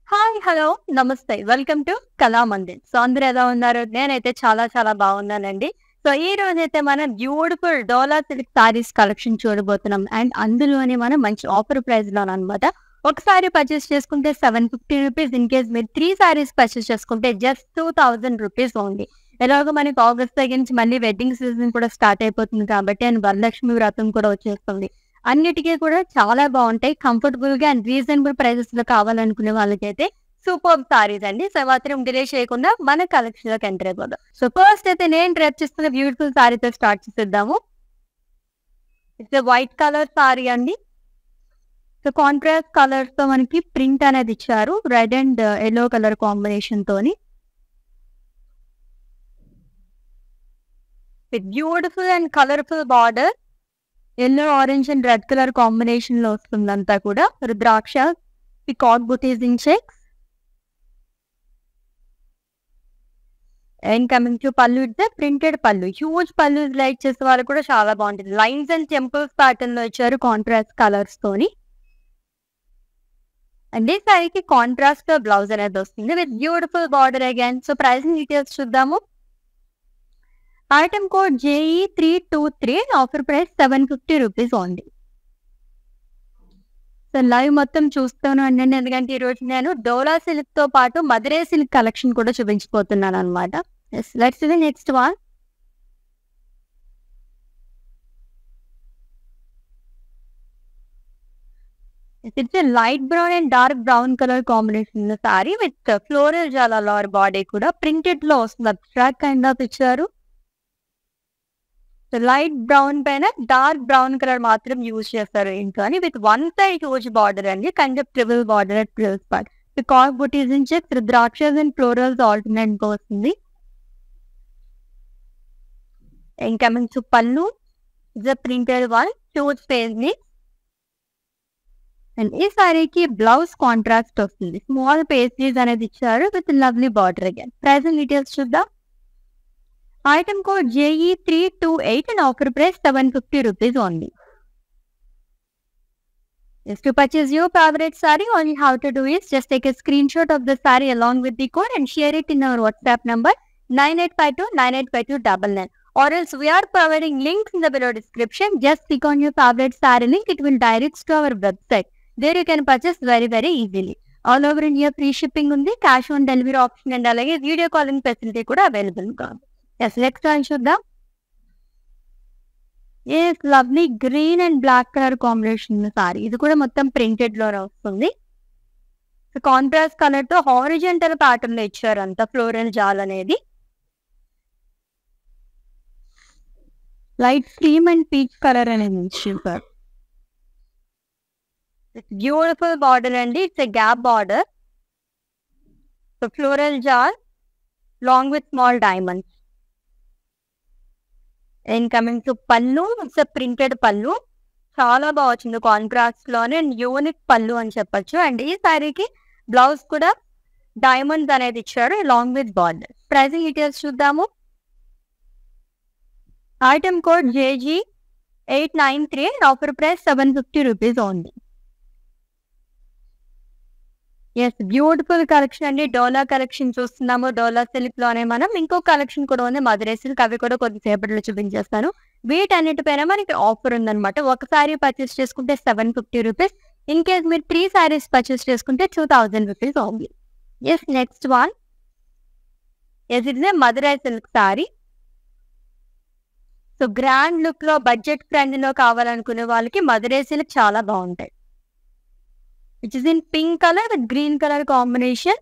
Hi! Hello! నమస్తే. Welcome to Kalamandir. So, అందరూ ఎలా ఉన్నారు? నేనైతే చాలా బాగున్నానండి. సో, ఈ రోజైతే మనం beautiful Dola silk saris collection చూడబోతున్నాం. అండ్ అందులోనే మనం మంచి ఆఫర్ ప్రైస్‌లోననమాట. ఒక సారీ పర్చేస్ చేసుకుంటే రూ. 750 ఇన్‌కేస్ మీరు 3 సారీస్ పర్చేస్ చేసుకుంటే జస్ట్ రూ. 2000 ఓన్లీ. ఎలాగో మనకి ఆగస్ట్ దగ్గర నుంచి మళ్ళీ వెడ్డింగ్ సీజన్ కూడా స్టార్ట్ అయిపోతుంది కాబట్టి అండ్ వరలక్ష్మి వ్రతం కూడా వచ్చేస్తుంది. అన్నిటికి కూడా చాలా బావుంటాయి. కంఫర్టబుల్‌గా అండ్ రీజనబుల్ ప్రైజెస్‌లో కావాలనుకునే వాళ్ళకైతే సూపర్బ్ సారీస్ అండి. సో, మాత్రం డిలే చేయకుండా మన కలెక్షన్‌లోకి ఎంటర్ అయిపోదాం. సో, ఫస్ట్ అయితే నేను డ్రెస్ చేస్తున్న బ్యూటిఫుల్ సారీతో స్టార్ట్ చేసేద్దాము. ఇట్స్ వైట్ కలర్ సారీ అండి. సో, కాంట్రాస్ట్ కలర్స్‌తో మనకి ప్రింట్ అనేది ఇచ్చారు. రెడ్ అండ్ యెల్లో కలర్ కాంబినేషన్‌తోని. With beautiful and colourful border. Yellow, orange and red colour కాంబినేషన్‌లో వస్తుందంతా కూడా. Rudraksha, peacock butis in checks. And coming to pallu it's printed pallu. Huge pallu like చేసే వాళ్ళకి కూడా చాలా బావుంటది. లైన్స్ అండ్ టెంపుల్స్ ప్యాటర్న్‌లో ఇచ్చారు కాంట్రాస్ట్ కలర్స్ తోని. అండ్ ఈ సారీకి కాంట్రాస్ట్ బ్లౌజ్ అనేది వస్తుంది with beautiful border again. So, pricing details చూద్దాము. Item code JE323 offer price రూ. 750 ఓన్లీ. సో, లైవ్ మొత్తం చూస్తూనే ఉండండి. ఎందుకంటే ఈరోజు నేను డోలా సిల్క్‌తో పాటు మధురై సిల్క్ కలెక్షన్ కూడా చూపించబోతున్నాననమాట. Yes, let's see the next one. It's light brown and dark brown colour combination ఉన్న సారీ విత్ ఫ్లోరల్ జాలార్ బాడీ కూడా ప్రింటెడ్‌లో వస్తుంది. అబ్స్ట్రాక్ట్ కైండ్ ఆఫ్ ఇచ్చారు. సో, లైట్ బ్రౌన్ పైన డార్క్ బ్రౌన్ కలర్ మాత్రం యూజ్ చేస్తారు ఇంట్లో అని with one side huge border అండి. Kind of triple border at triple part. Peacock butis in checks, rudrakshas and florals ఆల్టర్నేట్‌గా వస్తుంది. And coming to pallu it's printed one huge పేజ్‌ని. And ఈ సారీకి బ్లౌజ్ కాంట్రాస్ట్ వస్తుంది. స్మాల్ పేస్ట్రీస్ అనేది ఇచ్చారు with lovely border again. Pricing details చూద్దాం. Item code JE328 and offer price రూ. 750 only. Just to purchase your favorite saree, all you have to do is just take a screenshot of the saree along with the code and share it in our WhatsApp number 9852985299. Or else we are providing links in the below description. Just click on your favorite saree link. It will direct to our website. There you can purchase very easily. All over India free shipping ఉంది. Cash on delivery option and అలాగే video calling facility కూడా available కాదు. Yes, next one చూద్దాం. Yes, lovely green and black colour combination sari. ఇది కూడా మొత్తం printed లోనే వస్తుంది. సో, కాంట్రాస్ట్ కలర్ తో హారిజంటల్ ప్యాటర్న్ లో ఇచ్చారు అంతా ఫ్లోరల్ జాల్ అనేది. Light cream and peach colour అనేది ఇచ్చారు. బ్యూటిఫుల్ బార్డర్ అండి. It's a gap border. So, floral jaal long with small diamonds. And coming to pallu it's printed pallu. చాలా బాగా వచ్చింది కాంట్రాస్ట్ లోనే అండ్ యూనిక్ పల్లు అని చెప్పొచ్చు. అండ్ ఈ సారీకి బ్లౌజ్ కూడా డైమండ్స్ అనేది ఇచ్చారు long with border. Pricing details చూద్దాము. Item code JG893 offer price రూ. 750 ఓన్లీ. ఎస్, బ్యూటిఫుల్ కలెక్షన్ అండి. డోలా కలెక్షన్ చూస్తున్నాము. డోలా సిల్క్ లోనే మనం ఇంకో కలెక్షన్ కూడా ఉంది మధురై సిల్క్. అవి కూడా కొద్దిసేపట్లో చూపించేస్తాను. వీటన్నిటిపైన మనకి ఆఫర్ ఉందన్నమాట. ఒక సారీ పర్చేస్ చేసుకుంటే రూ. 750. ఇన్ కేస్ మీరు 3 సారీస్ పర్చేస్ చేసుకుంటే రూ. 2000 only. Yes, next one. Yes, it's a Madurai silk saree. So, grand look లో బడ్జెట్ ఫ్రెండ్ లో కావాలనుకునే వాళ్ళకి మధురై సిల్క్ చాలా బాగుంటాయి. Which is in pink colour with green colour combination.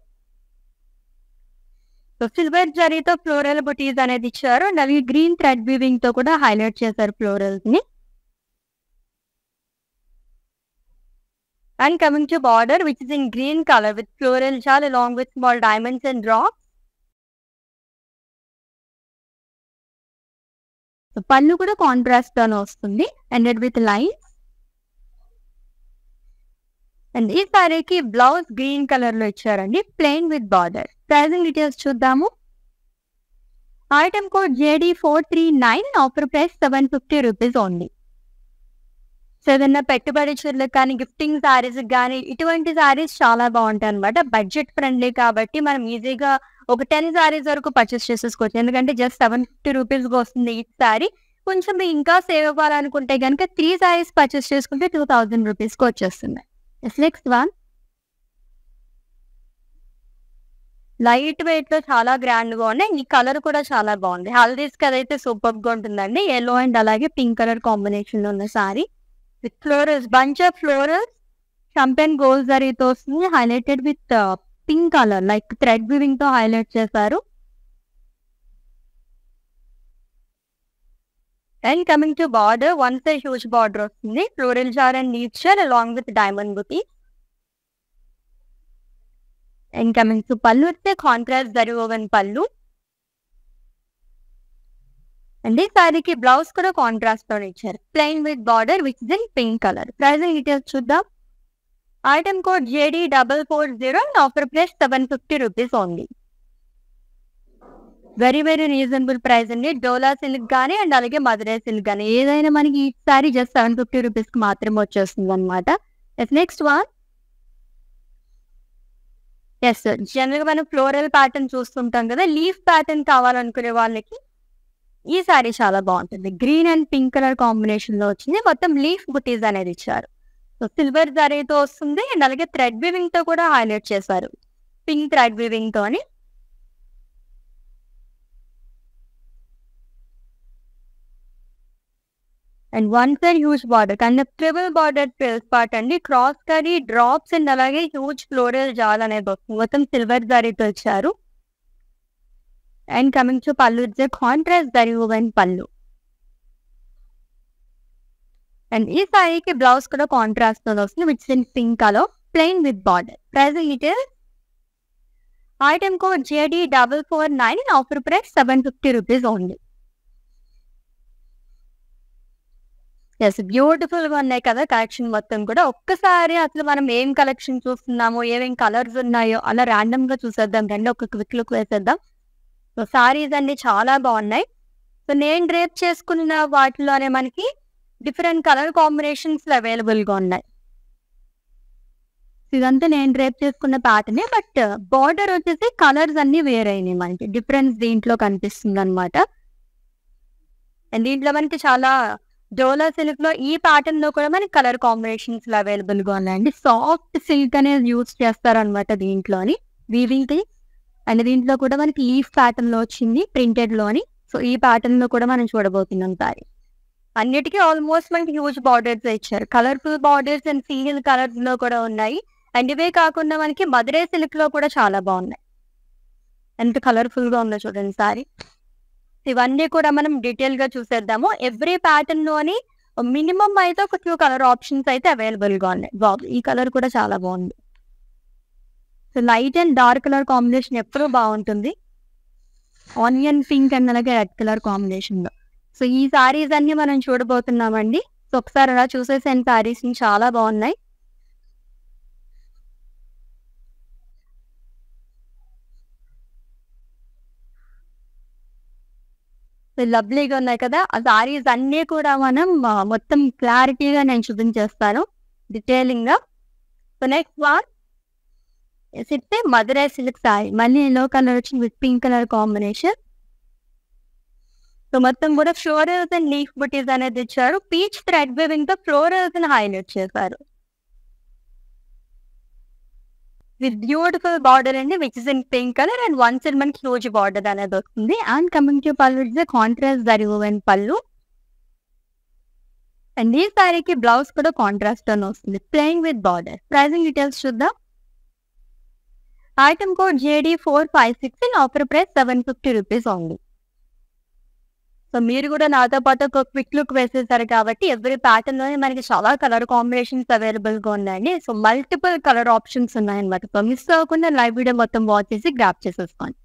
So, silver జరీతో ఫ్లోరల్ బుటీస్ అనేది ఇచ్చారు. అండ్ అవి గ్రీన్ థ్రెడ్ వీవింగ్ తో కూడా హైలైట్ చేశారు ఫ్లోరల్స్ ని. And coming to border which is in green colour with floral jaal along with small diamonds and drops. So, pallu కూడా contrast తోనే వస్తుంది అండ్ విత్ లైన్స్. అండ్ ఈ సారీకి బ్లౌజ్ గ్రీన్ కలర్ లో ఇచ్చారండి plain with border. Pricing details చూద్దాము. Item code JD439 offer price రూ. 750 only. So ఏదైనా పెట్టుబడి చీరలకు కానీ, గిఫ్టింగ్ శారీస్‌కి గానీ, ఇటువంటి శారీస్ చాలా బావుంటాయన్నమాట. బడ్జెట్ ఫ్రెండ్లీ కాబట్టి మనం ఈజీగా ఒక 10 శారీస్ వరకు పర్చేస్ చేసేసుకోవచ్చు. ఎందుకంటే జస్ట్ ₹750 వస్తుంది ఈచ్ శారీ. కొంచెం ఇంకా సేవ్ అవ్వాలనుకుంటే గనుక 3 శారీస్ పర్చేస్ చేసుకుంటే ₹2000కి వచ్చేస్తుంది. నెక్స్ట్ వన్ లైట్ వెయిట్‌లో చాలా గ్రాండ్‌గా ఉన్నాయి. ఈ కలర్ కూడా చాలా బావుంది. హల్దీస్‌కి అదైతే సూపర్బ్‌గా ఉంటుందండి. యెల్లో అండ్ అలాగే పింక్ కలర్ కాంబినేషన్‌లో ఉన్న sari. With florals, bunch of florals, champagne gold జరీతో వస్తుంది. Highlighted with pink colour like thread వీవింగ్‌తో హైలైట్ చేశారు. And coming to border, one side huge border వస్తుంది. Floral jaal and leaf share along with diamond buti. And coming to pallu వస్తే contrast zari woven pallu. And ఈ శారీకి blouse కూడా contrast తోనే ఇచ్చారు. Plain with border which is in pink colour. Pricing details చూద్దాం. Item code JD440 and offer price ₹750 only. Very reasonable price అండి. Dola silk గానీ and అలాగే మధురై సిల్క్ గానీ ఏదైనా మనకి ఈ శారీ జస్ట్ ₹750కి మాత్రమే వచ్చేస్తుంది అనమాట. నెక్స్ట్ వన్ జనరల్‌గా మనం ఫ్లోరల్ ప్యాటర్న్ చూస్తుంటాం కదా, లీఫ్ ప్యాటర్న్ కావాలనుకునే వాళ్ళకి ఈ శారీ చాలా బాగుంటుంది. Green and pink colour combination లో వచ్చింది. మొత్తం లీఫ్ బుటీస్ అనేది ఇచ్చారు. సో సిల్వర్ జరీతో వస్తుంది అండ్ అలాగే థ్రెడ్ వీవింగ్ తో కూడా హైలైట్ చేశారు. పింక్ థ్రెడ్ వీవింగ్ తోని. And one side huge border కానీ ట్రిపుల్ బార్డర్ పార్ట్ అండి. క్రాస్ కరీ డ్రాప్స్ అండ్ అలాగే హ్యూజ్ ఫ్లోరల్ జాల్ అనేది వస్తుంది. మొత్తం సిల్వర్ జరీతో ఇచ్చారు. అండ్ కమింగ్ టు పళ్ళు it's contrast zari woven pallu. And ఈ శారీకి బ్లౌజ్ కూడా కాంట్రాస్ట్ తో వస్తుంది which in pink colour plain with border. Pricing details. Item code JD449 and offer price ₹750 only. Beautiful గా ఉన్నాయి కదా కలెక్షన్ మొత్తం కూడా. ఒక్కసారి అసలు మనం ఏం కలెక్షన్ చూస్తున్నామో, ఏమేం కలర్స్ ఉన్నాయో అలా ర్యాండమ్ గా చూసేద్దాం రండి. ఒక క్విక్ లుక్ వేసేద్దాం. సో సారీస్ అన్ని చాలా బాగున్నాయి. సో నేను డ్రేప్ చేసుకున్న వాటిలోనే మనకి డిఫరెంట్ కలర్ కాంబినేషన్స్ అవైలబుల్ గా ఉన్నాయి. ఇదంతా నేను డ్రేప్ చేసుకున్న ప్యాటర్నే, బట్ బార్డర్ వచ్చేసి కలర్స్ అన్ని వేరైనాయి. మనకి డిఫరెన్స్ దీంట్లో కనిపిస్తుంది అనమాట. అండ్ దీంట్లో మనకి చాలా డోలా సిల్క్ లో ఈ ప్యాటర్న్ లో కూడా మనకి కలర్ కాంబినేషన్స్ అవైలబుల్ గా ఉన్నాయండి. సాఫ్ట్ సిల్క్ అనేది యూజ్ చేస్తారనమాట దీంట్లోని వీవింగ్ కి. అండ్ దీంట్లో కూడా మనకి లీఫ్ ప్యాటర్న్ లో వచ్చింది ప్రింటెడ్ లోని. సో ఈ ప్యాటర్న్ లో కూడా మనం చూడబోతున్నాం సారీ. అన్నిటికీ ఆల్మోస్ట్ మనకి హ్యూజ్ బార్డర్స్ ఇచ్చారు. Colourful borders and serial colours లో కూడా ఉన్నాయి. అండ్ ఇవే కాకుండా మనకి మధురై సిల్క్ లో కూడా చాలా బాగున్నాయి. ఎంత కలర్ఫుల్ గా ఉందో చూడండి సారీ. ఇవన్నీ కూడా మనం డీటెయిల్ గా చూసేద్దాము. ఎవ్రీ ప్యాటర్న్ లోని మినిమం అయితే ఒక 2 కలర్ ఆప్షన్స్ అయితే అవైలబుల్ గా ఉన్నాయి. ఈ కలర్ కూడా చాలా బాగుంది. So light and dark colour combination ఎప్పుడూ బాగుంటుంది. ఆనియన్ పింక్ అండ్ అలాగే రెడ్ కలర్ కాంబినేషన్ లో. సో ఈ సారీస్ అన్ని మనం చూడబోతున్నామండి. సో ఒకసారి అలా చూసేసాను సారీస్ చాలా బాగున్నాయి. లవ్లీగా ఉన్నాయి కదా. ఆ సారీస్ అన్ని కూడా మనం మొత్తం క్లారిటీగా నేను చూపించేస్తాను డీటెయిలింగ్ గా. సో నెక్స్ట్ వన్ ఇస్తే మధురై సిల్క్ సారీ. మళ్ళీ ఎల్లో కలర్ వచ్చింది with pink colour combination. So మొత్తం కూడా ఫ్లోరల్స్ అండ్ లీఫ్ బుటీస్ అనేది ఇచ్చారు. పీచ్ థ్రెడ్ వీవింగ్ తో ఫ్లోరల్స్ ని హైలైట్ చేశారు విత్ బ్యూటిఫుల్ బార్డర్ అండి which is in pink colour. And one side మనకి హ్యూజ్ బార్డర్ అనేది వస్తుంది. అండ్ కమింగ్ టు పళ్ళు it's contrast zari woven pallu. And ఈ సారీకి బ్లౌజ్ కూడా కాంట్రాస్ట్ తో వస్తుంది plain with border. Pricing details చూద్దాం. Item code JD456 and offer price ₹750 only. So మీరు కూడా నాతో పాటు ఒక క్విక్ లుక్ వేసేసారు కాబట్టి ఎవ్రీ ప్యాటర్న్ లోనే మనకి చాలా కలర్ కాంబినేషన్స్ అవైలబుల్ గా ఉన్నాయండి. సో మల్టిపుల్ కలర్ ఆప్షన్స్ ఉన్నాయన్నమాట. సో మిస్ అవ్వకుండా లైవ్ వీడియో మొత్తం వాచ్ చేసి గ్రాప్ చేసేసుకోండి.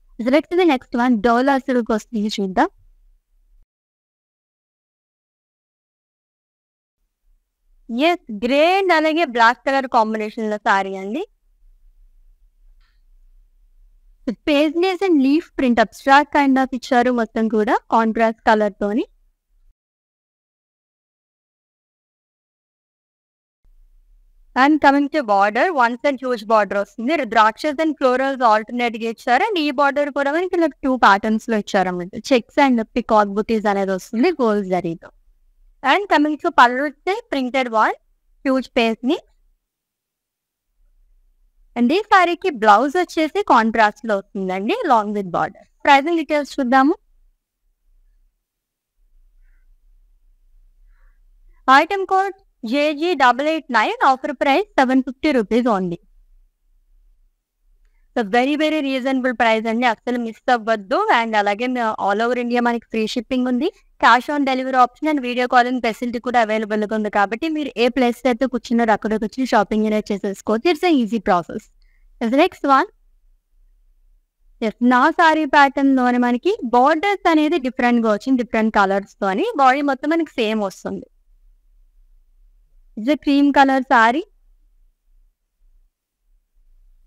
నెక్స్ట్ వన్ డోలా సిల్క్ వస్తుంది చూద్దాం. గ్రే అండ్ అలాగే బ్లాక్ కలర్ కాంబినేషన్ లో సారీ అండి. పేజ్నెస్ and leaf print abstract kind of ఇచ్చారు. మొత్తం కూడా కాంట్రాస్ట్ కలర్ తోని. And coming to border, one side huge border వస్తుంది. ద్రాక్షస్ అండ్ ఫ్లోరల్స్ ఆల్టర్నేట్ గా ఇచ్చారు. అండ్ ఈ బార్డర్ కూడా మనకి ఇలా 2 ప్యాటర్న్స్ లో ఇచ్చారన్నమాట. చెక్స్ అండ్ పికాక్ బుటీస్ అనేది వస్తుంది గోల్డ్ జరీతో. అండ్ కమింగ్ టు పళ్ళు వస్తే ప్రింటెడ్ వన్ హ్యూజ్ పేస్ ని. అండ్ ఈ సారీకి బ్లౌజ్ వచ్చేసి కాంట్రాస్ట్ లో వస్తుందండి long with border. Pricing details చూద్దాము. Item code JG889, offer price 750 rupees only. So very very reasonable price అండి, అసలు మిస్ అవ్వద్దు. అండ్ అలాగే ఆల్ ఓవర్ ఇండియా మనకి ఫ్రీ షిప్పింగ్ ఉంది, cash on delivery option and video calling facility కూడా అవైలబుల్గా ఉంది. కాబట్టి మీరు ఏ ప్లేస్ అయితే కూర్చున్నారో అక్కడికి వచ్చి షాపింగ్ అనేది చేసేసుకోవచ్చు. It's easy process. Next one, నా సారీ ప్యాటర్న్ లోనే మనకి బార్డర్స్ అనేది డిఫరెంట్ గా వచ్చింది, డిఫరెంట్ కలర్స్ తోని. బాడీ మొత్తం మనకి సేమ్ వస్తుంది. ఇది cream colour sari.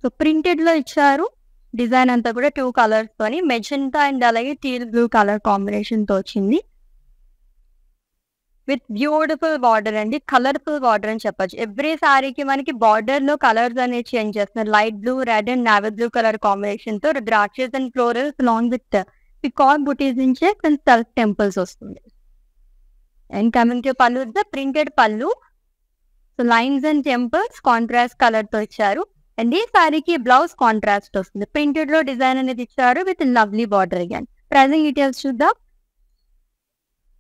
So printed లో ఇచ్చారు. డిజైన్ అంతా కూడా 2 కలర్స్ తోని, మెజెంటా అండ్ అలాగే టీల్ బ్లూ కలర్ కాంబినేషన్ తో వచ్చింది. విత్ బ్యూటిఫుల్ బార్డర్ అండి, కలర్ఫుల్ బార్డర్ అని చెప్పొచ్చు. ఎవ్రీ సారీకి మనకి బార్డర్ లో కలర్స్ అనేది చేంజ్ చేస్తున్నారు. Light blue, red and navy blue colour combination తో ద్రాక్షస్ and florals long with peacock butis నుంచి సెల్ఫ్ టెంపుల్స్ వస్తుంది. And coming to pallu, the printed pallu. So lines and temples contrast colour తో ఇచ్చారు. అండ్ ఈ సారీకి బ్లౌజ్ కాంట్రాస్ట్ వస్తుంది. ప్రింటెడ్ లో డిజైన్ అనేది ఇచ్చారు with lovely border again. Pricing details చూద్దాం.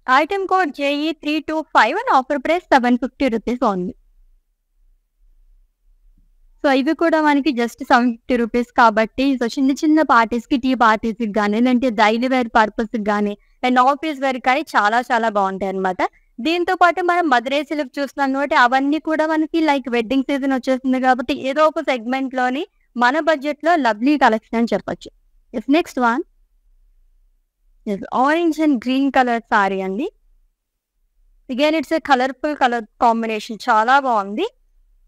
Item code JE325 and offer price 750 rupees only. So ఇవి కూడా మనకి జస్ట్ 750 రూపీస్ కాబట్టి, సో చిన్న చిన్న పార్టీస్ కి, టీ పార్టీస్ కి కానీ, లేదంటే డైలీ వేర్ పర్పస్ కి కానీ అండ్ ఆఫీస్ వేర్ కానీ చాలా చాలా బాగుంటాయి అనమాట. దీంతో పాటు మనం మధురై సిల్క్ చూస్తున్నాం కాబట్టి అవన్నీ కూడా మనకి లైక్ వెడ్డింగ్ సీజన్ వచ్చేస్తుంది కాబట్టి ఏదో ఒక సెగ్మెంట్ లోని మన బడ్జెట్ లో లవ్లీ కలెక్షన్ అని చెప్పొచ్చు. Next one, orange and green colour sari అండి. Again it's a colourful colour combination, చాలా బాగుంది.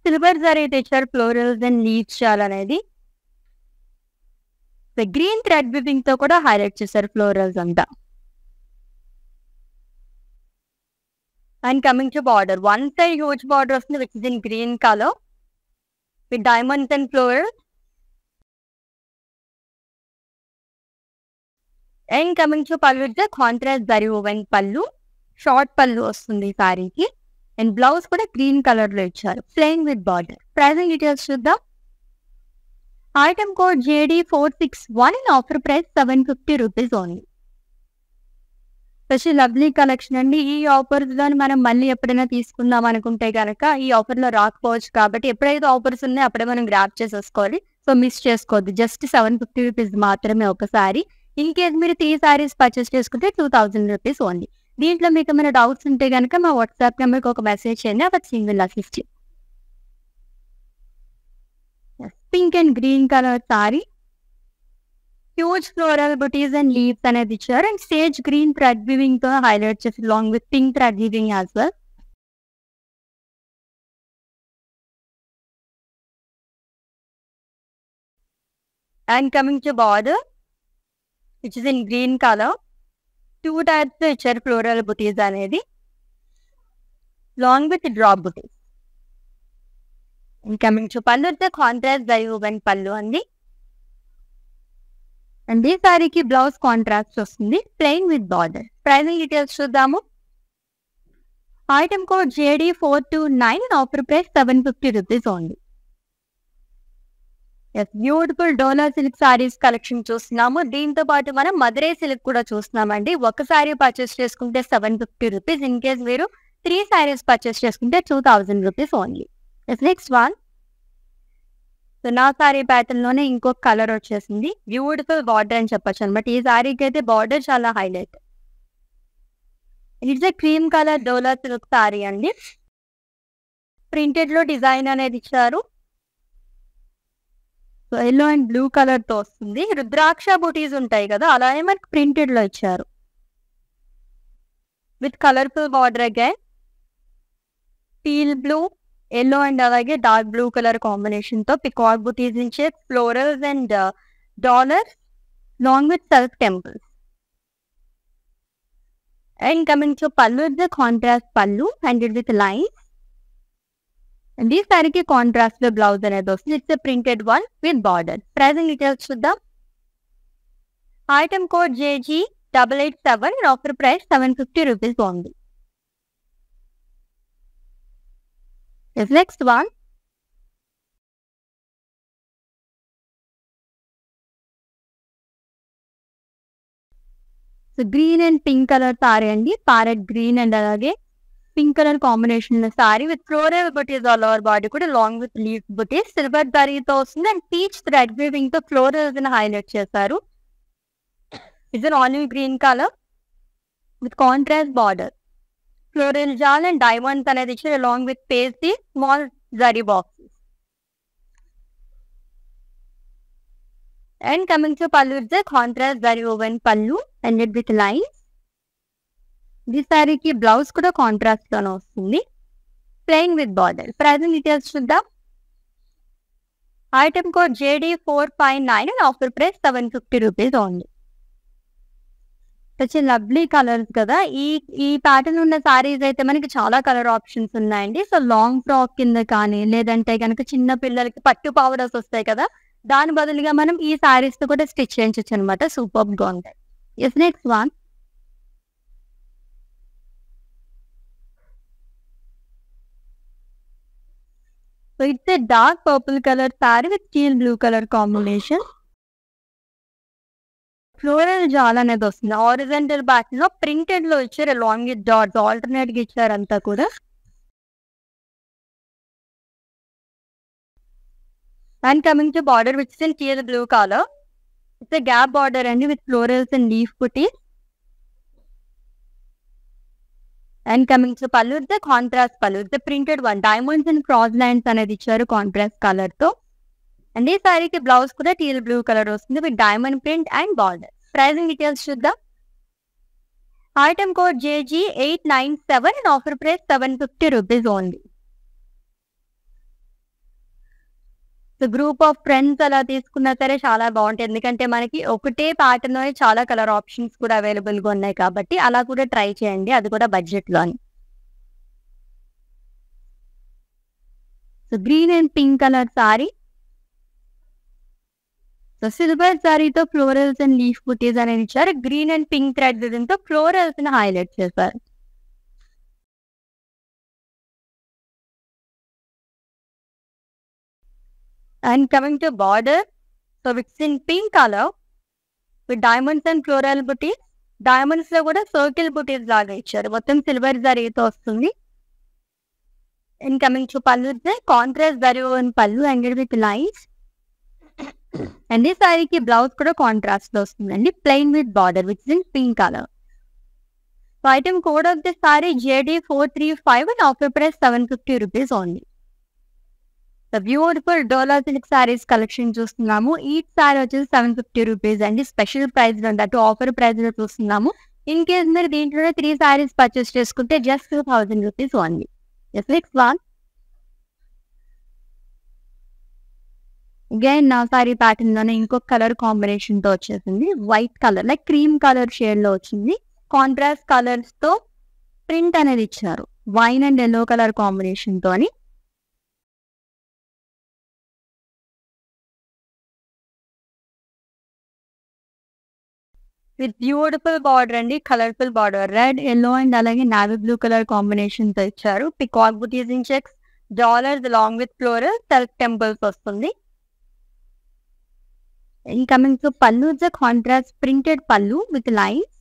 సిల్వర్ జరీ తెచ్చారు, ఫ్లోరల్స్ అండ్ లీవ్స్ అనేది. గ్రీన్ థ్రెడ్ వివింగ్ తో కూడా హైలైట్ చేశారు ఫ్లోరల్స్ అంతా. And coming to border, one side huge border వస్తుంది which is in green colour with diamonds and florals. And coming to pallu, contrast zari woven pallu, short pallu వస్తుంది ఈ సారీకి. And blouse కూడా గ్రీన్ కలర్ లో ఇచ్చారు, plain with border. Pricing details చూద్దాం. Item code JD461 and offer price 750 rupees only. Special lovely collection అండి. ఈ offers లో మనం మళ్ళీ ఎప్పుడైనా తీసుకుందాం అనుకుంటే కనుక ఈ ఆఫర్ లో రాకపోవచ్చు కాబట్టి ఎప్పుడైతే ఆఫర్స్ ఉన్నాయో అప్పుడే మనం గ్రాప్ చేసేసుకోవాలి. సో మిస్ చేసుకోవద్దు. జస్ట్ 750 రూపీస్ మాత్రమే ఒకసారి. ఇన్ కేస్ మీరు 3 సారీస్ పర్చేస్ చేసుకుంటే 2000 రూపీస్ ఓన్లీ. దీంట్లో మీకు ఏమైనా డౌట్స్ ఉంటే కనుక మా వాట్సాప్ నెంబర్కి ఒక మెసేజ్ చేయండి, అవి single assist. Pink and green colour saree, huge floral butis and leaves అనేది ఇచ్చారు. And sage green thread weaving తో హైలైట్ చేసి long with pink thread weaving as well. And coming to border which is in green colour, 2 types తో ఇచ్చారు floral butis అనేది long with drop buttis. And coming to pallu, contrast zari woven pallu అండి. And ఈ సారీకి blouse contrast వస్తుంది, plain with border. Pricing details చూద్దాము. Item code JD429 and offer price 750 rupees only. Beautiful Dola silk saris collection చూస్తున్నాము. దీంతో పాటు మనం మధురై సిల్క్ కూడా చూస్తున్నామండి. ఒక సారీ పర్చేస్ చేసుకుంటే 750 రూపీస్. ఇన్ కేస్ మీరు 3 సారీస్ పర్చేస్ చేసుకుంటే 2000 rupees only. Next one, so నా సారీ ప్యాటర్న్ లోనే ఇంకొక కలర్ వచ్చేసింది. బ్యూటిఫుల్ బార్డర్ అని చెప్పొచ్చు అనమాట. ఈ సారీకి అయితే బార్డర్ చాలా highlight. It's a cream colour dola silk sorry అండి. ప్రింటెడ్ లో డిజైన్ అనేది ఇచ్చారు. So yellow and blue colour తో వస్తుంది. రుద్రాక్ష బూటీస్ ఉంటాయి కదా, అలానే మనకి ప్రింటెడ్ లో ఇచ్చారు with colourful border again. Teal blue, yellow and అలాగే డార్క్ బ్లూ కలర్ కాంబినేషన్ తో పికాక్ బూటీస్ నుంచి florals and dollars long with self temples. And coming to pallu, the contrast pallu and with lines. And ఈ సారీకి కాంట్రాస్ట్ లో blouse అనేది వస్తుంది. It's printed one with border. Pricing details చూద్దాం. Item code JG887 and offer price 750 rupees only. Next one green and pink colour sari అండి. Parrot green and అలాగే pink colour combination sari with floral butis all over body కూడా long with leaf buttis silver దరీతో వస్తుంది. And peach thread weaving తో florals ని highlight చేశారు. It's an olive green colour with contrast border. Floral jaal and diamonds అనేది ఇచ్చారు along with పేస్టీ small zari boxes. And coming to pallu, it's contrast zari woven pallu ended with lines. ఈ సారీకి బ్లౌజ్ కూడా contrast లోనే వస్తుంది, plain with border. Pricing details చూద్దాం. Item code JD459 and offer price 750 rupees only. Such lovely colours కదా. ఈ pattern ఉన్న సారీస్ అయితే మనకి చాలా కలర్ ఆప్షన్స్ ఉన్నాయండి. సో లాంగ్ ఫ్రాక్ కింద కానీ లేదంటే కనుక చిన్న పిల్లలకి పట్టు పౌడర్స్ వస్తాయి కదా, దాని బదులుగా మనం ఈ సారీస్ తో కూడా స్టిచ్ చేయించవచ్చు అనమాట. సూపర్ గా ఉంటాయి. Yes next one So it's a dark purple color saree with teal blue color combination. Floral jaal అనేది వస్తుంది. హారిజాంటల్ ప్యాటర్న్ లో ప్రింటెడ్ లో ఇచ్చారు అలాంగ్ విత్ డాట్స్. ఆల్టర్నేట్ గా ఇచ్చారు అంతా కూడా. And coming to border which is in teal blue colour. It's a gap border అండి with florals and leaf buttis. And coming to pallu, it's contrast పల్లు. It's printed one. Diamonds and cross lines అనేది ఇచ్చారు contrast colour తో. And ఈ సారీకి blouse కూడా teal blue colour వస్తుంది with diamond print and border. Pricing details చూద్దాం. Item code JG897 and offer price 750 rupees only. So group of friends అలా తీసుకున్నా సరే చాలా బాగుంటుంది. ఎందుకంటే మనకి ఒకటే ప్యాటర్న్ లోనే చాలా కలర్ ఆప్షన్స్ కూడా అవైలబుల్ గా ఉన్నాయి కాబట్టి అలా కూడా ట్రై చేయండి, అది కూడా బడ్జెట్ లోని. So green and pink colour sari. So silver సారీతో ఫ్లోరల్స్ అండ్ లీఫ్ బుటీస్ అనేది ఇచ్చారు. గ్రీన్ అండ్ పింక్ థ్రెడ్ తో ఫ్లోరల్స్ ని హైలైట్ చేశారు. And coming to border, so it's in pink colour with diamonds and floral butis. Diamonds లో కూడా circle బుటీస్ లాగా ఇచ్చారు. మొత్తం సిల్వర్ జరీతో వస్తుంది. అండ్ కమింగ్ టు పల్లు, contrast zari woven pallu ended with lines. And ఈ సారీకి బ్లౌజ్ కూడా కాంట్రాస్ట్ లో వస్తుందండి, plain with border which is in pink colour. So item code of the sorry JD435 and offer price 750 rupees only. Beautiful Dola silk saris collection చూస్తున్నాము. Each sorry వచ్చేసి 750 rupees అండి. Special price లో అటు ఆఫర్ ప్రైస్ లో చూస్తున్నాము. In case మీరు దీంట్లోనే 3 saris purchase చేసుకుంటే just 2000 rupees only. Next one again నా సారీ ప్యాటర్న్ లోనే ఇంకొక కలర్ కాంబినేషన్ తో వచ్చేసింది. White colour like cream colour shade లో వచ్చింది. కాంట్రాస్ట్ కలర్స్ తో ప్రింట్ అనేది ఇచ్చారు wine and yellow colour combination తోని. విత్ బ్యూటిఫుల్ బార్డర్ అండి, colourful border red yellow and అలాగే నావీ బ్లూ కలర్ కాంబినేషన్ తో ఇచ్చారు. Peacock buttis in checks, dollars along with floral self temples వస్తుంది. And coming to pallu, it's contrast printed pallu with lines.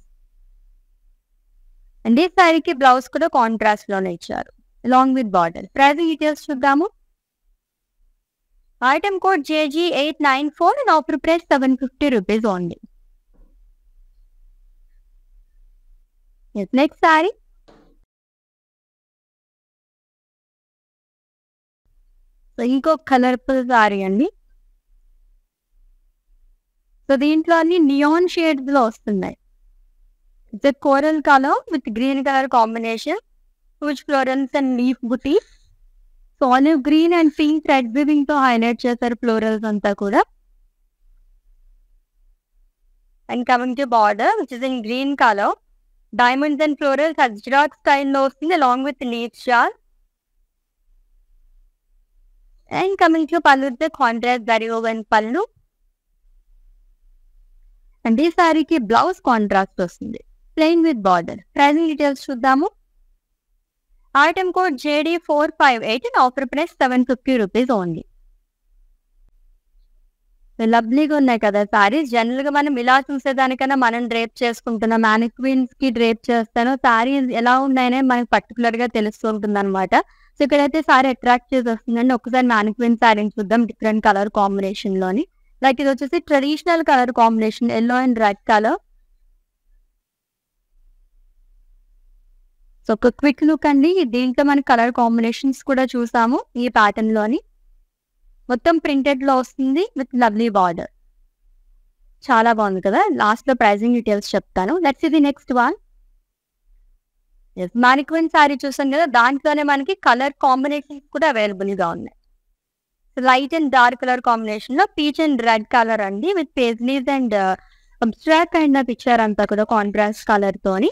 And ఈ సారీకి blouse కూడా contrast లోనే ఇచ్చారు along with border. Pricing details చూద్దాము. Item code JG894 and offer price 750 rupees only. Next sari so ఇంకో colourful sari అండి. So దీంట్లో అన్ని నియాన్ షేడ్స్ లో వస్తున్నాయి. It's coral colour with green colour combination, huge florals and leaf buti. So olive green and pink thread weaving తో highlight చేశారు florals అంతా కూడా. And coming to border which is in green colour, diamonds and florals హజ్రాక్ స్టైల్లో వస్తుంది along with leaf shawl. And coming to pallu with contrast zari woven pallu. And ఈ సారీకి blouse contrast వస్తుంది, plain with border. Pricing details చూద్దాము. Item code JD458 and offer price 750 rupees only. లవ్లీగా ఉన్నాయి కదా సారీస్. జనరల్ గా మనం ఇలా చూసేదానికన్నా మనం డ్రేప్ చేసుకుంటున్న మ్యానిక్వీన్స్ కి డ్రేప్ చేస్తాను సారీస్ ఎలా ఉన్నాయనే మనకి పర్టికులర్ గా తెలుస్తూ ఉంటుంది అనమాట. సో ఇక్కడైతే సారీ అట్రాక్ట్ చేసి వస్తుందండి. ఒకసారి మ్యానిక్వీన్ సారీని చూద్దాం డిఫరెంట్ కలర్ కాంబినేషన్ లోని. లైక్ ఇది వచ్చేసి traditional colour combination, yellow and red colour. So ఒక క్విక్ లుక్ అండి. దీంట్లో మన కలర్ కాంబినేషన్స్ కూడా చూసాము ఈ ప్యాటర్న్ లోని. మొత్తం ప్రింటెడ్ లో వస్తుంది విత్ లవ్లీ బార్డర్. చాలా బాగుంది కదా. లాస్ట్ లో ప్రైజింగ్ డీటెయిల్స్ చెప్తాను. Let's see the next one. Mannequin saree చూసాం కదా, దాంట్లోనే మనకి కలర్ కాంబినేషన్స్ కూడా అవైలబుల్ గా ఉన్నాయి. Light and dark colour combination లో పీచ్ అండ్ రెడ్ కలర్ అండి, with paisleys and abstract and picture అంతా కూడా కాంట్రాస్ట్ కలర్ తోని.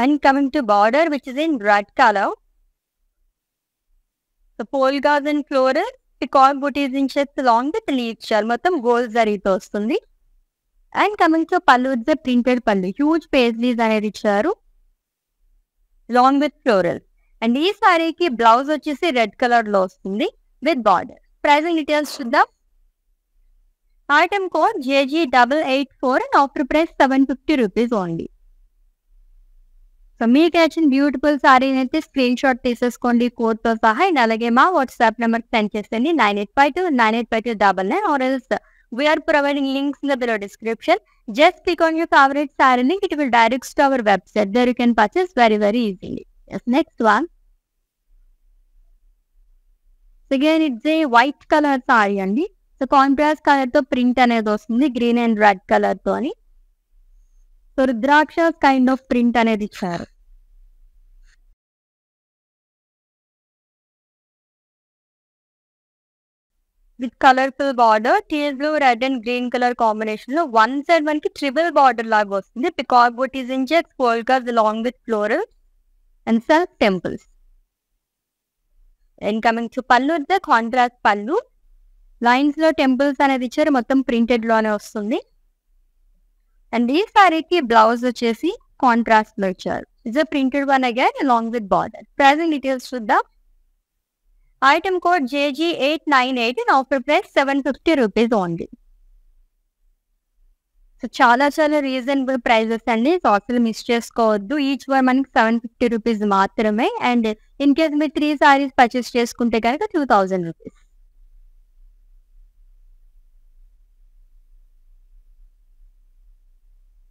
And coming to border, which is in red color. The polkas and floral, peacock booties in checks along with leaf shell. మొత్తం gold జరీతో వస్తుంది. And coming to pallu, it's a printed pallu. Huge paisleys అనేది ఇచ్చారు along with floral. And ఈ సారీకి blouse వచ్చేసి red colour లో వస్తుంది with border. Pricing details చూద్దాం. Item code JG884 and offer price 750 rupees only. So మీకు నచ్చిన బ్యూటిఫుల్ సారీని అయితే స్క్రీన్ షాట్ తీసేసుకోండి కోడ్తో సహా. అండ్ అలాగే మా వాట్సాప్ నెంబర్ సెండ్ చేసేయండి 9852985299, or else we are providing links in the below description. Just click on your favorite saree link, it will direct to our website. There you can purchase very easily. Yes, next one. So again it's a white color saree అండి. So contrast colour తో print అనేది వస్తుంది, green and red colour తోని. So rudraksha kind of print అనేది ఇచ్చారు. With colourful border, teal blue, red and green colour combination లో one side మనకి triple border లాగా వస్తుంది. Peacock butis in checks, polkas along with floral and self temples. And coming to pallu, the contrast pallu. Lines లో temples అనేది ఇచ్చారు, మొత్తం printed లోనే వస్తుంది. అండ్ ఈ సారీకి బ్లౌజ్ వచ్చేసి కాంట్రాస్ట్ లో ఇచ్చారు. It's a printed one again along with border. Pricing details చూద్దాం. Item code JG898 and offer price 750 rupees only. So చాలా రీజనబుల్ ప్రైజెస్ అండి. సో అసలు మిస్ చేసుకోవద్దు. ఈచ్ వన్ మనకి 750 రూపీస్ మాత్రమే. అండ్ ఇన్ కేస్ మీరు 3 సారీస్ పర్చేస్ చేసుకుంటే కనుక 2000 రూపీస్.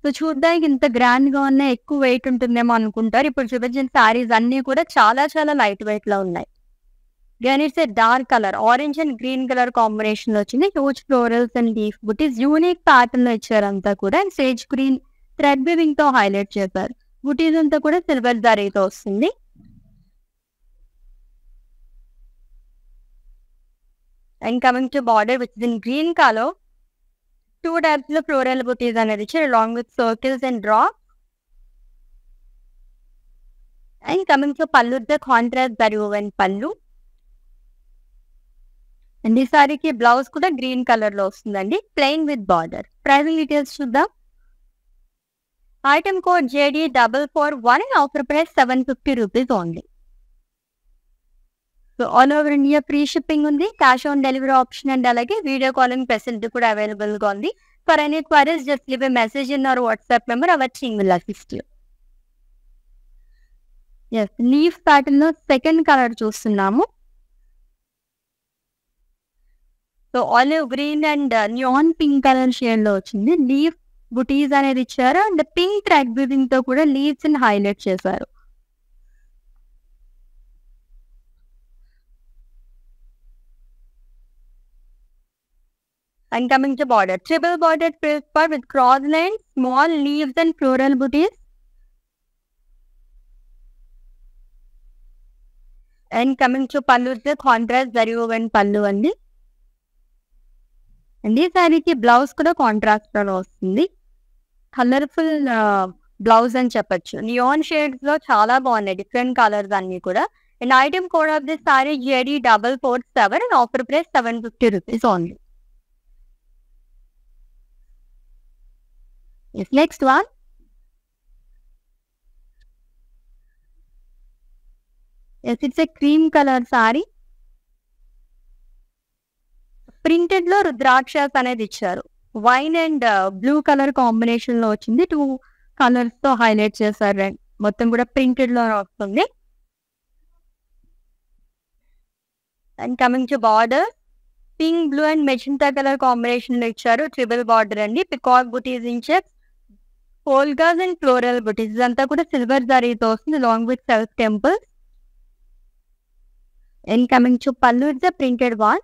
సో చూడ్డానికి ఇంత గ్రాండ్ గా ఉన్నాయి, ఎక్కువ వెయిట్ ఉంటుందేమో అనుకుంటారు. ఇప్పుడు చూపించిన సారీస్ అన్ని కూడా చాలా లైట్ వెయిట్ లో ఉన్నాయి. Again, it's a dark color, orange and green color combination లో వచ్చింది. Huge florals and leaf butis unique pattern లో ఇచ్చారు అంతా కూడా. And sage green thread weaving తో హైలైట్ చేశారు. బుటీస్ అంతా కూడా సిల్వర్ జరీతో వస్తుంది. And coming to border, which is in green colour. 2 types లో ఫ్లోరల్ బుటీస్ అనేది ఇచ్చారు along with circles and drops. And coming to pallu, the contrast zari woven pallu. And ఈ సారీకి బ్లౌజ్ కూడా గ్రీన్ కలర్ లో వస్తుందండి, plain with border. Pricing details చూద్దాం. Item code JD441 and offer price 750 rupees only. So all over India free shipping ఉంది, cash on delivery option and అలాగే video calling facility కూడా available గా ఉంది. For any queries just leave a message in our WhatsApp number, our team will assist you. Yes, leaf pattern లో second colour చూస్తున్నాము. So olive green and neon pink colour shade లో వచ్చింది. Leaf butis అనేది ఇచ్చారు and pink thread weaving తో కూడా leaves ని highlight చేశారు. And coming to border, triple bordered frill part with cross lines, small leaves and floral booties. And coming to pallu, the contrast zari woven pallu andi. And ఈ సారీకి blouse కూడా contrast లో వస్తుంది. Colourful blouse అని చెప్పొచ్చు. Neon shades లో చాలా బాగున్నాయి, డిఫరెంట్ కలర్స్ అన్ని కూడా. And item code of this sorry JD447 and offer price 750 rupees only. Next one, it's a cream colour sorry. Printed లో రుద్రాక్షస్ అనేది ఇచ్చారు. Wine and blue colour combination లో వచ్చింది. 2 కలర్స్ తో హైలైట్ చేశారు. అండ్ మొత్తం కూడా ప్రింటెడ్ లో వస్తుంది. And coming to border, pink, blue and magenta colour combination లో ఇచ్చారు. ట్రిబుల్ బార్డర్ అండి. Peacock buttis in checks, polkas and floral buttis. ఇదంతా కూడా సిల్వర్ జరీతో వస్తుంది along with self temples. And coming to pallu, it's a printed one.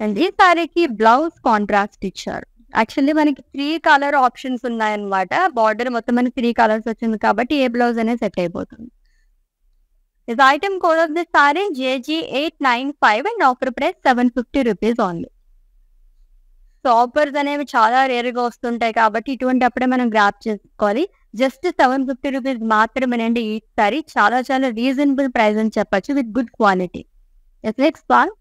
అండ్ ఈ సారీకి బ్లౌజ్ కాంట్రాస్ట్ ఇచ్చారు. యాక్చువల్లీ మనకి 3 కలర్ ఆప్షన్స్ ఉన్నాయన్నమాట. బార్డర్ మొత్తం మనకి 3 కలర్స్ వచ్చింది కాబట్టి ఏ బ్లౌజ్ అనేది సెట్ అయిపోతుంది. This item code of this sorry JG895 and offer price 750 rupees only. So offers అనేవి చాలా రేర్ గా వస్తుంటాయి కాబట్టి ఇటువంటి అప్పుడే మనం గ్రాప్ చేసుకోవాలి. జస్ట్ 750 రూపీస్ మాత్రమేనండి ఈ సారీ. చాలా చాలా రీజనబుల్ ప్రైస్ అని చెప్పొచ్చు with good quality. Next one,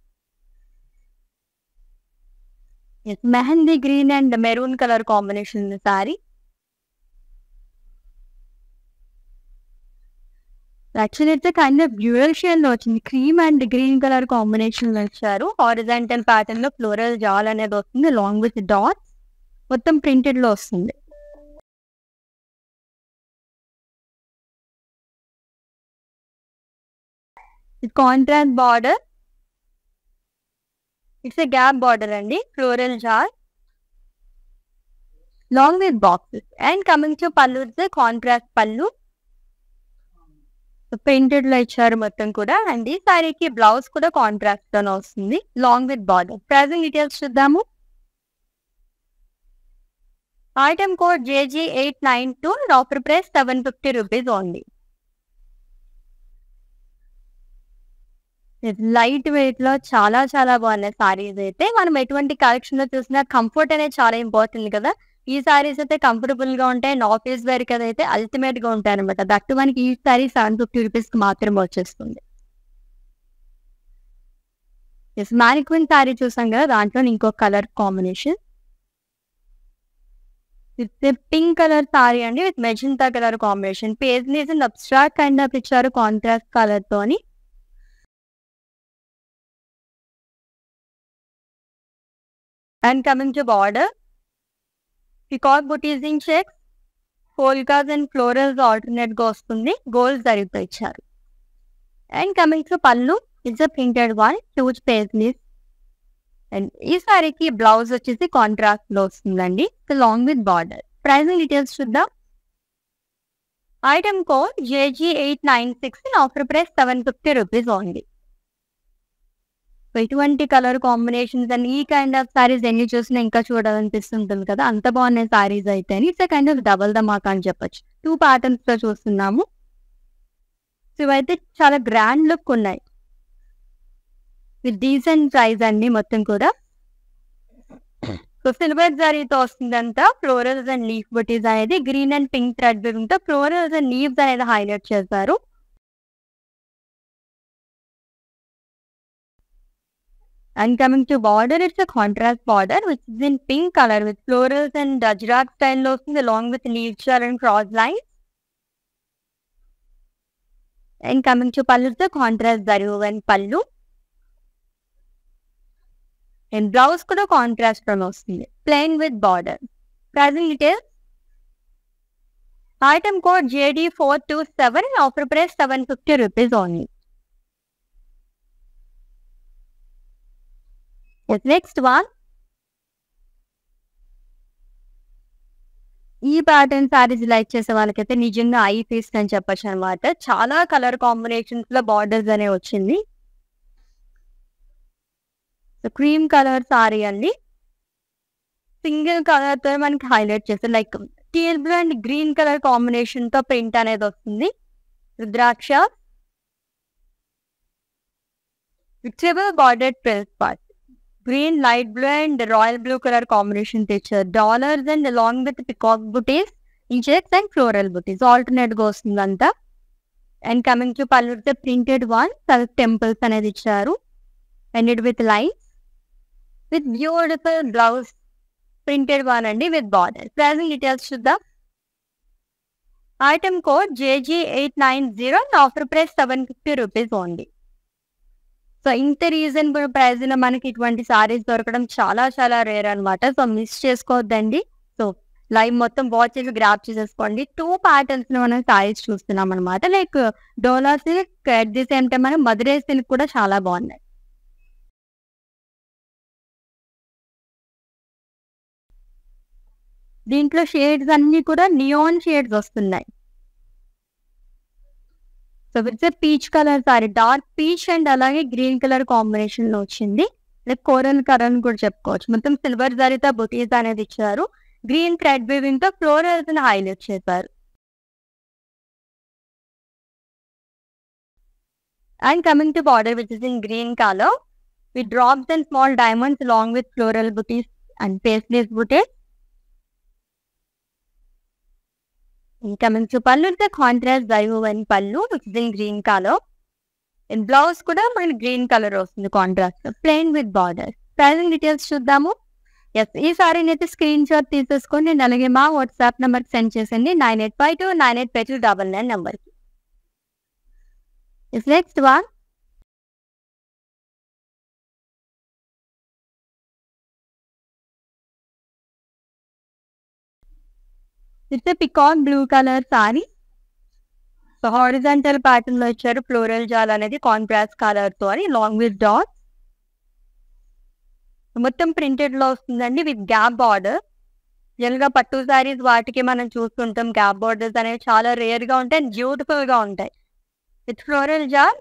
mehndi green and maroon colour combination sari. Actually it's kind of dual shade లో వచ్చింది. Cream and green colour combination లో ఇచ్చారు. హారిజాంటల్ ప్యాటర్న్ లో ఫ్లోరల్ జాల్ అనేది వస్తుంది లాంగ్ విత్ డాట్స్. మొత్తం ప్రింటెడ్ లో వస్తుంది. Contrast border, it's a gap border అండి. Floral jaal long with boxes. And coming to pallu, it's contrast pallu. Printed లో ఇచ్చారు మొత్తం కూడా. అండ్ ఈ సారీకి బ్లౌజ్ కూడా కాంట్రాస్ట్ లోనే వస్తుంది along with border. Pricing details చూద్దాము. Item code JG892 and offer price 750 rupees only. Light weight లో చాలా చాలా బాగున్నాయి సారీస్ అయితే. మనం ఎటువంటి కలెక్షన్ లో చూసినా కంఫర్ట్ అనేది చాలా ఇంపార్టెంట్ కదా. ఈ సారీస్ అయితే కంఫర్టబుల్ గా ఉంటాయి. అండ్ ఆఫీస్ వేర్ కదా అయితే అల్టిమేట్ గా ఉంటాయి అనమాట. దట్టు మనకి ఈ సారీ 750 రూపీస్ కి మాత్రమే వచ్చేస్తుంది. మ్యానిక్విన్ సారీ చూసాం కదా, దాంట్లో ఇంకో colour combination. Pink colour sari అండి with magenta colour combination. Paisleys and abstract kind of ఇచ్చారు కాంట్రాస్ట్ కలర్ తోని. And coming to border, peacock buttis in checks, polkas and florals alternate గా వస్తుంది. గోల్డ్ జరీతో ఇచ్చారు. And coming to pallu, it's a printed one, huge paisleys. And ఈ సారీకి blouse వచ్చేసి contrast లో వస్తుందండి long with border. Pricing details చూద్దాం. Item code JG896 and offer price 750 rupees only. ఎటువంటి కలర్ కాంబినేషన్స్ అండ్ ఈ కైండ్ ఆఫ్ సారీస్ ఎన్ని చూసినా ఇంకా చూడాలనిపిస్తుంటుంది కదా, అంత బాగున్నాయి సారీస్ అయితే. ఇట్స్ కైండ్ ఆఫ్ డబల్ ధమాకా అని చెప్పొచ్చు. 2 ప్యాటర్న్స్ లో చూస్తున్నాము. సో ఇవైతే చాలా గ్రాండ్ లుక్ ఉన్నాయి విత్ డీసెంట్ ప్రైస్ అండి మొత్తం కూడా. సో సిల్వర్ జరీతో వస్తుందంతా. ఫ్లోరల్స్ అండ్ లీఫ్ బుటీస్ అనేది గ్రీన్ అండ్ పింక్ థ్రెడ్ తో ఫ్లోరల్స్ అండ్ లీవ్స్ అనేది హైలైట్ చేశారు. And coming to border, it's a contrast border which is in pink color with florals and Ajrak style lotions along with leaf char and cross lines. And coming to pallu, it's a contrast zari woven pallu. And blouse kuda contrast lo vasthundi plain with border. Pricing details. Item code JD427 and offer price 750 rupees only. Next one, ఈ pattern saris like చేసే వాళ్ళకైతే నిజంగా I feast అని చెప్పొచ్చు అనమాట. చాలా colour combinations లో borders అనే వచ్చింది. క్రీమ్ కలర్ సారీ అండి. సింగిల్ కలర్ తో మనకి హైలైట్ చేస్తారు. Like teal blue and green colour combination తో ప్రింట్ అనేది వస్తుంది. Rudraksha with border frills part. Green, light blue and royal blue colour combination తెచ్చారు. Dollars and along with peacock buttis, in checks and floral buttis alternate గా వస్తుంది అంతా. And coming to pallu printed one temples అనేది ఇచ్చారు. And it with lines with beautiful blouse printed one అండి with border. Pricing details చూద్దాం. Item code JG890, offer price 750 rupees only. So ఇంత reasonable price లో మనకి ఇటువంటి సారీస్ దొరకడం చాలా చాలా రేర్ అనమాట. సో మిస్ చేసుకోవద్దండి. సో లైవ్ మొత్తం వాచ్ చేసి గ్రాప్ చేసేసుకోండి. 2 ప్యాటర్న్స్ లో మనం సారీస్ చూస్తున్నాం అనమాట. Like Dola silk, at the same time మనం మధురై సిల్క్ కూడా చాలా బాగున్నాయి. దీంట్లో షేడ్స్ అన్ని కూడా నియాన్ షేడ్స్ వస్తున్నాయి. So it's peach colour sorry, dark peach and అలాగే గ్రీన్ కలర్ కాంబినేషన్ లో వచ్చింది. లైక్ కోరల్ కలర్ అని కూడా చెప్పుకోవచ్చు. మొత్తం సిల్వర్ జరీతో బుటీస్ అనేది ఇచ్చారు. గ్రీన్ థ్రెడ్ వీవింగ్ తో ఫ్లోరల్స్ ని హైలైట్ చేశారు. And coming to border which is in green colour with drops and small diamonds along with floral butis and paisleys butis. Coming to pallu contrast zari woven pallu which is in green colour. And blouse కూడా మనకి green colour వస్తుంది contrast, plain with border. Pricing details చూద్దాము. Yes, ఈ సారీని అయితే screen shot తీసేసుకొని నేను అలాగే మా వాట్సాప్ నెంబర్కి సెండ్ చేసండి. 9852985299 నెంబర్కి. Is next one. It's peacock blue colour sari. So horizontal pattern లో ఇచ్చారు. ఫ్లోరల్ జాల్ అనేది కాంట్రాస్ట్ కలర్ తో అని లాంగ్ విత్ డాట్స్. మొత్తం ప్రింటెడ్ లో వస్తుందండి విత్ గ్యాప్ బార్డర్. జనరల్ గా పట్టు సారీస్ వాటికి మనం చూస్తుంటాం గ్యాప్ బార్డర్స్ అనేవి చాలా రేర్ గా ఉంటాయి అండ్ బ్యూటిఫుల్ గా ఉంటాయి. With floral jaal.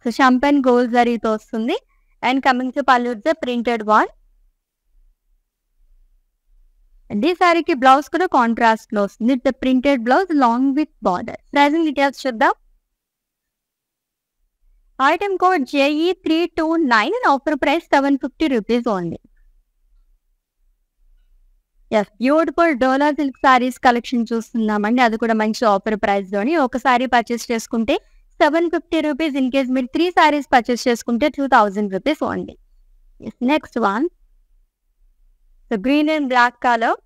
So champagne gold జరీతో వస్తుంది. And coming to pallu printed one. And ఈ సారీకి బ్లౌజ్ కూడా కాంట్రాస్ట్ లో వస్తుంది. It's printed blouse along with border. Pricing details చూద్దాం. Item code JE329, offer price 750 rupees only. Yes, beautiful Dola silk saris collection చూస్తున్నామండి. అది కూడా మంచి ఆఫర్ ప్రైస్ లోని. ఒక సారీ పర్చేస్ చేసుకుంటే 750 రూపీస్. ఇన్ కేస్ మీరు 3 సారీస్ పర్చేస్ చేసుకుంటే 2000 rupees only. Next one. So green and black colour.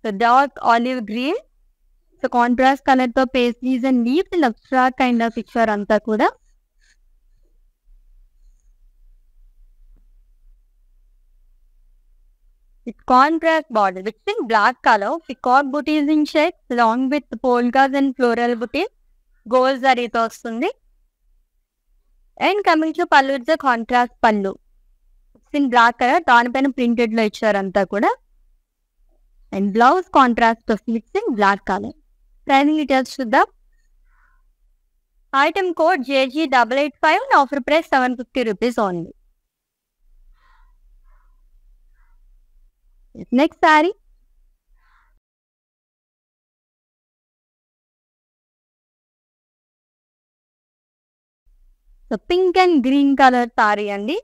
So dark olive green. So contrast colour తో పేస్లీస్ అండ్ లీవ్స్ లక్షా కైండ్ ఆఫ్ పిక్చర్ అంతా కూడా. With contrast border, which is black color, peacock booties in checks, along with polkas and floral booties, gold zarito వస్తుంది. And coming to pallu, it's a contrast pallu. It's in black color, దానిపైన printed లో ఇచ్చారు అంతా కూడా. And blouse contrast వస్తుంది. It's in black colour. Pricing details చూద్దాం. Item code JG885, offer price 750 rupees only. Next sari. So pink and green colour sari అండి.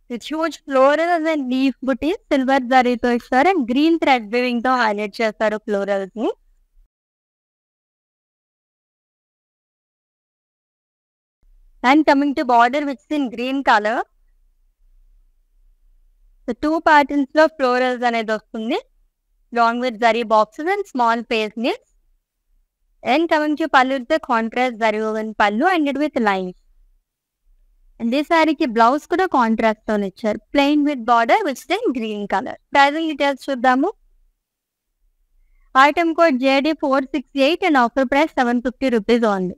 With huge florals and leaf buttis silver జరీతో ఇస్తారు. అండ్ గ్రీన్ థ్రెడ్ వీవింగ్ తో highlight చేస్తారు florals ని. And coming to border which in green colour. So 2 patterns లో florals అనేది వస్తుంది. Along with zari boxes and small paisleys. And coming to pallu contrast zari woven pallu and it with lines. And ఈ సారీకి blouse కూడా contrast తో ఇచ్చారు. Plain with border which in green colour. Pricing details చూద్దాము. Item code JD468 and offer price 750 rupees only.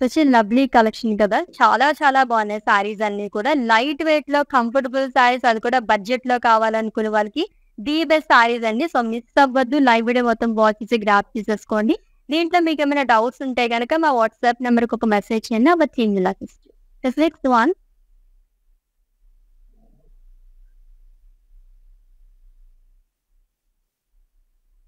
Such lovely collection కదా. చాలా చాలా బాగున్నాయి సారీస్ అన్ని కూడా. లైట్ వెయిట్ లో కంఫర్టబుల్ సారీస్, అది కూడా బడ్జెట్ లో కావాలనుకునే వాళ్ళకి ది బెస్ట్ సారీస్ అండి. సో మిస్ అవ్వద్దు. లైవ్ వీడియో మొత్తం వాచ్ చేసి గ్రాప్ తీసేసుకోండి. దీంట్లో మీకు ఏమైనా డౌట్స్ ఉంటే కనుక మా వాట్సాప్ నెంబర్కి ఒక మెసేజ్ చేయండి. అవి change last. Next one.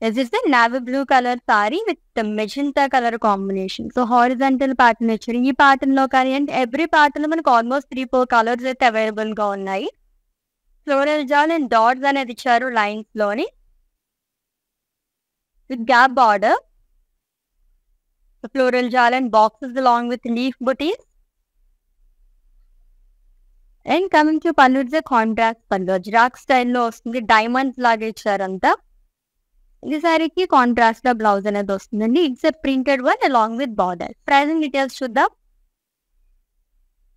This is the navy blue color saree with the magenta color combination. So horizontal pattern ఇచ్చారు. ఈ pattern లో కానీ అంటే ఎవ్రీ pattern లో మనకు ఆల్మోస్ట్ 3-4 కలర్స్ అయితే అవైలబుల్ గా ఉన్నాయి. ఫ్లోరల్ జాల్ అండ్ డాట్స్ అనేది ఇచ్చారు లైన్స్ లోని with gap border. The floral jal and boxes along with leaf booties. And coming to pallu, it's a contrast pallu. Ajrak style lo ostundi, diamonds laga ichcharanతా. This saree ki contrast lo blouse anedi ostundandi. It's a printed one along with border. Pricing details chuddam.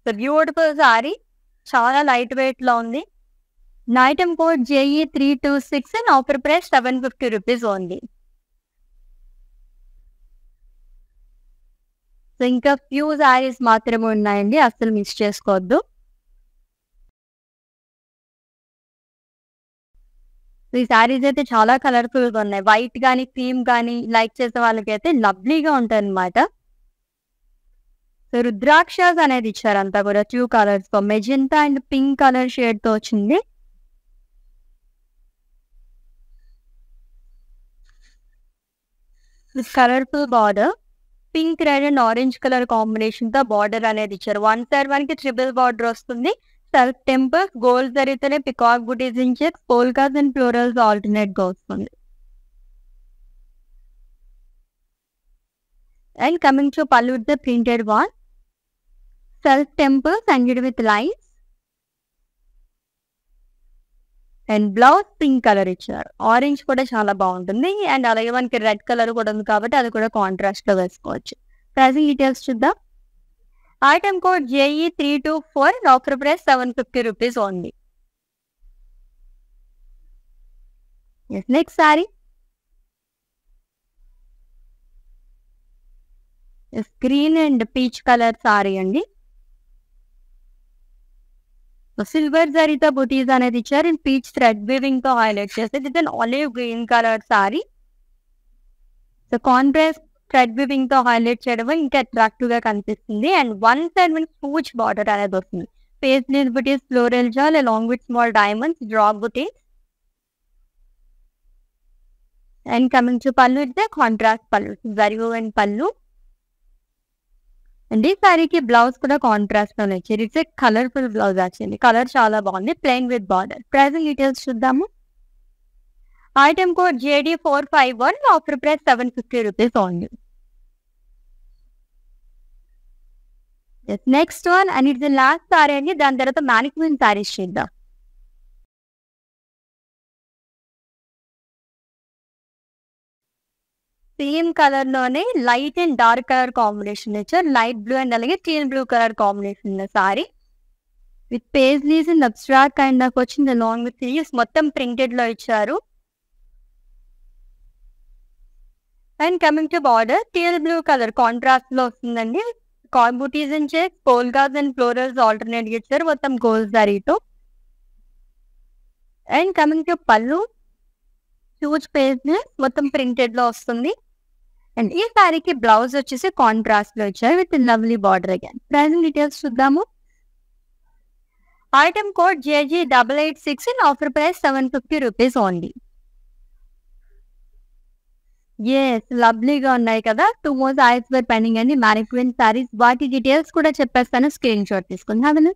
The beautiful saree చాలా light weight లో ఉంది. Item code JE326 and offer price 750 rupees only. So ఇంకా few saris మాత్రమే ఉన్నాయండి, అస్సలు miss చేసుకోవద్దు. ఈ సారీస్ అయితే చాలా కలర్ఫుల్ గా ఉన్నాయి. వైట్ కానీ క్రీమ్ కానీ లైక్ చేసే వాళ్ళకి అయితే లవ్లీగా ఉంటాయి అనమాట. సో రుద్రాక్షస్ అనేది ఇచ్చారు అంతా కూడా 2 కలర్స్ తో, magenta and pink colour shade తో వచ్చింది. Colourful border, pink red and orange colour combination తో బార్డర్ అనేది ఇచ్చారు. 1 side 1 కి ట్రిపుల్ బార్డర్ వస్తుంది. సెల్ఫ్ టెంపుల్స్ గోల్డ్ జరిగితేనే peacock buttis in checks, polkas and florals alternate గా వస్తుంది. అండ్ కమింగ్ టు పల్లు with the printed one, self temples and with lines and blouse pink colour ఇచ్చారు. ఆరెంజ్ కూడా చాలా బాగుంటుంది అండ్ అలాగే మనకి రెడ్ కలర్ కూడా ఉంది కాబట్టి అది కూడా కాంట్రాస్ట్ లో వేసుకోవచ్చు. ప్రైసింగ్ డీటెయిల్స్ చూద్దాం. Item code JE324, offer price 750 rupees only. Next sorry green and peach colour sari అండి. సిల్వర్ జరీతో బుటీస్ అనేది ఇచ్చారు అండ్ పీచ్ థ్రెడ్ వీవింగ్ తో హైలైట్ చేస్తారు. ఇది olive green colour sari. So contrast thread weaving తో హైలైట్ చేయడం ఇంకా అట్రాక్టివ్ గా కనిపిస్తుంది. అండ్ 1 side మనకి పూచ్ బార్డర్ అనేది వస్తుంది. Paisley buttis, floral jaal along with small diamonds, drop buttis. And coming to pallu, it's contrast pallu, zari and పల్లు. అండ్ ఈ సారీకి బ్లౌజ్ కూడా కాంట్రాస్ట్ లో ఇచ్చారు. It's colourful blouse actually, colour చాలా బాగుంది, plain with border. Pricing details చూద్దాము. Item code JD451, offer price 750 rupees only. Next one and it's the last sari అండి. దాని తర్వాత మ్యానిక్విన్ సారీస్ చేద్దాం. సేమ్ కలర్ లోనే light and dark colour combination ఇచ్చారు. Light blue and అలాగే teal blue colour combination sari with paisleys and abstract kind of వచ్చింది. Along with leaves మొత్తం printed లో ఇచ్చారు. And coming to border, teal blue colour contrast లో వస్తుందండి. Buttis and checks, polkas and florals alternate ఇచ్చారు మొత్తం gold జరీతో. And coming to pallu, huge paisleys మొత్తం ప్రింటెడ్ లో వస్తుంది. అండ్ ఈ సారీకి బ్లౌజ్ వచ్చేసి కాంట్రాస్ట్ లో ఇచ్చారు with lovely border again. Pricing details చూద్దాము. Item code JG886 and offer price 750 rupees only. లవ్లీగా ఉన్నాయి కదా. 2 more సారీస్ వర్ పెండింగ్ అండి, మ్యానిక్విన్ సారీస్. వాటి డీటెయిల్స్ కూడా చెప్పేస్తాను, స్క్రీన్ షాట్ తీసుకుని అదను.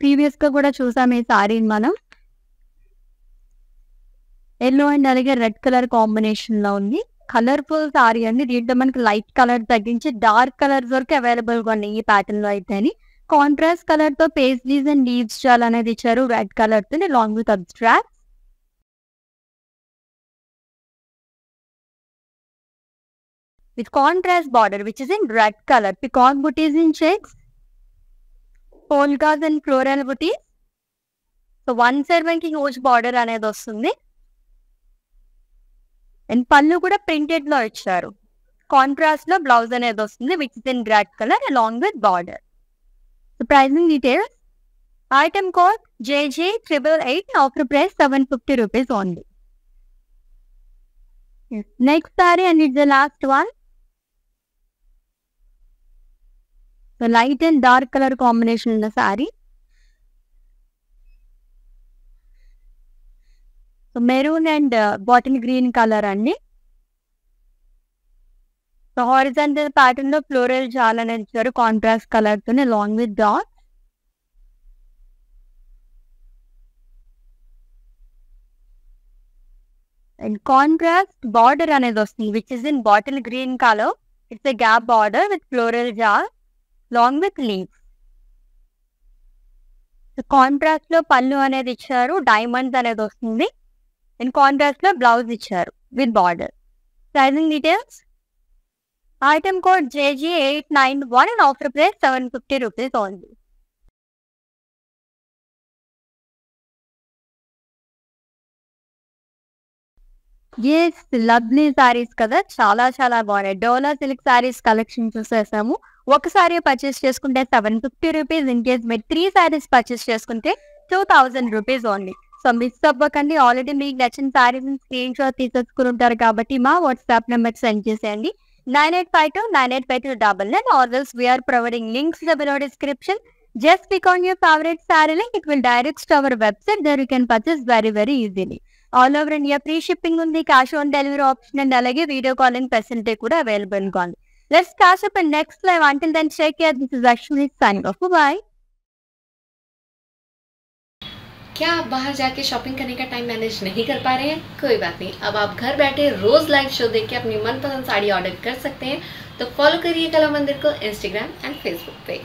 ప్రీవియస్ గా కూడా చూసాం ఈ సారీని మనం. ఎల్లో అండ్ అలాగే రెడ్ కలర్ కాంబినేషన్ లో ఉంది. కలర్ఫుల్ సారీ అండి. దీంట్లో మనకి లైట్ కలర్ తగ్గించి డార్క్ కలర్స్ వరకు అవైలబుల్ గా ఉన్నాయి ఈ ప్యాటర్న్ లో అయితే. కాంట్రాస్ట్ కలర్ తో పేస్లీస్ అండ్ లీవ్స్ జాల్ అనేది ఇచ్చారు రెడ్ కలర్ తో long with abstract. With contrast border which is in red color, peacock booties in checks, polkas and floral booties. So 1 side మనకి హ్యూజ్ బార్డర్ అనేది వస్తుంది. అండ్ పళ్ళు కూడా ప్రింటెడ్ లో ఇచ్చారు. కాంట్రాస్ట్ లో బ్లౌజ్ అనేది వస్తుంది which is in red colour along with border. So pricing details. Item code JG888, offer price 750 rupees only. Next sari and it's the last one. Light and dark colour combination ఉన్న sari. So maroon and bottle green colour అండి. So horizontal pattern లో floral jaal అనేది ఇచ్చారు contrast colour తోనే along with dots. And contrast border అనేది వస్తుంది which is in bottle green colour. It's a gap border with floral jaal long with leaves. Contrast లో పళ్ళు అనేది ఇచ్చారు, డైమండ్స్ అనేది వస్తుంది. ఇన్ కాంట్రాస్ట్ లో బ్లౌజ్ ఇచ్చారు with border. Pricing details. Item code JG891 and offer price 750 rupees only. Yes, lovely saris కదా, చాలా చాలా బాగున్నాయి. డోలా సిల్క్ సారీస్ కలెక్షన్ చూసేసాము. ఒక సారీ పర్చేస్ చేసుకుంటే 750 రూపీస్. ఇన్ కేస్ మీరు 3 సారీస్ పర్చేస్ చేసుకుంటే 2000 రూపీస్ ఓన్లీ. సో మిస్ అవ్వకండి. ఆల్రెడీ మీకు నచ్చిన సారీస్ స్క్రీన్ షాట్ తీసేసుకుని ఉంటారు కాబట్టి మా వాట్సాప్ నెంబర్ సెండ్ చేసేయండి 9852985299, or else we are providing links in the below description. Just click on your favorite saree link, it will direct to our website. There you can purchase very easily. All over India free shipping undi, cash on delivery option and alage video calling facility kuda available ga undi. Let's catch up in next live. Until then, take care. This is Ashwini signing off. Bye. क्या आप बाहर जाके shopping करने का time manage नहीं कर पा रहे हैं? कोई बात नहीं, अब आप घर बैठे रोज लाइव शो देख के अपनी मनपसंद साड़ी ऑर्डर कर सकते हैं। तो फॉलो करिए कला मंदिर को इंस्टाग्राम एंड फेसबुक पे।